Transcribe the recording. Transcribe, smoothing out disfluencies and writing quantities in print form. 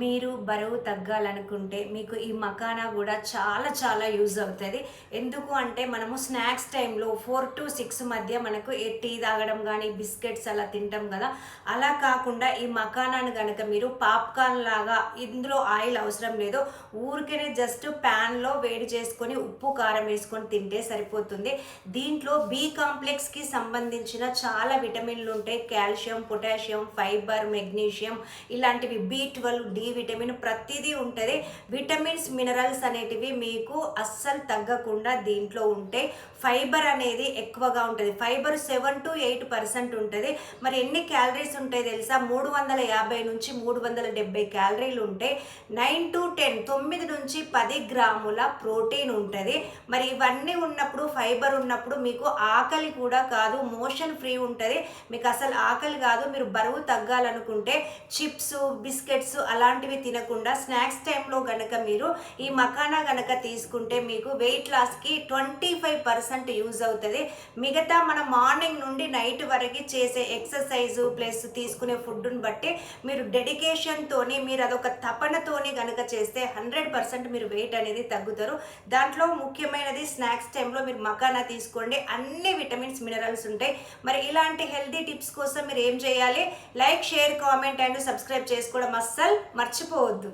మీరు బరువు తగ్గాలనుకుంటే మీకు ఈ మకానా కూడా చాలా చాలా యూజ్ అవుతుంది. ఎందుకు అంటే మనము స్నాక్స్ టైంలో 4-6 మధ్య మనకు టీ తాగడం కానీ బిస్కెట్స్ అలా తింటాం కదా. అలా కాకుండా ఈ మకానాను కనుక మీరు పాప్కార్న్ లాగా, ఇందులో ఆయిల్ అవసరం లేదు, ఊరికేనే జస్ట్ ప్యాన్లో వేడి చేసుకొని ఉప్పు కారం వేసుకొని తింటే సరిపోతుంది. దీంట్లో బి కాంప్లెక్స్కి సంబంధించిన చాలా విటమిన్లు ఉంటాయి. కాల్షియం, పొటాషియం, ఫైబర్, మెగ్నీషియం ఇలాంటివి, B12, డి విటమిన్ ప్రతిదీ ఉంటుంది. విటమిన్స్ మినరల్స్ అనేటివి మీకు అస్సలు తగ్గకుండా దీంట్లో ఉంటే ఫైబర్ అనేది ఎక్కువగా ఉంటుంది. ఫైబర్ 7-8% ఉంటుంది. మరి ఎన్ని క్యాలరీస్ ఉంటాయి తెలుసా? 350 నుంచి 370 క్యాలరీలు ఉంటాయి. 9-10 9 నుంచి 10 గ్రాముల ప్రోటీన్ ఉంటుంది. మరి ఇవన్నీ ఉన్నప్పుడు, ఫైబర్ ఉన్నప్పుడు మీకు ఆకలి కూడా కాదు, మోషన్ ఫ్రీ ఉంటుంది. మీకు అసలు ఆకలి కాదు. మీరు బరువు తగ్గాలనుకుంటే చిప్స్, బిస్కెట్స్ అలాంటివి తినకుండా స్నాక్స్ టైంలో గనక మీరు ఈ మకానా గనక తీసుకుంటే మీకు వెయిట్ లాస్కి 25% యూజ్ అవుతుంది. మిగతా మన మార్నింగ్ నుండి నైట్ వరకు చేసే ఎక్సర్సైజు ప్లస్ తీసుకునే ఫుడ్ని బట్టి మీరు డెడికేషన్తోని, మీరు అదొక తపనతోని గనక చేస్తే 100% మీరు వెయిట్ అనేది తగ్గుతారు. దాంట్లో ముఖ్యమైనది స్నాక్స్ టైంలో మీరు మకానా తీసుకోండి. అన్ని విటమిన్స్, మినరల్స్ ఉంటాయి. మరి ఇలాంటి హెల్తీ టిప్స్ కోసం మీరు ఏం చేయాలి? Like, share, comment and subscribe చేసుకోవడం అస్సలు మర్చిపోవద్దు.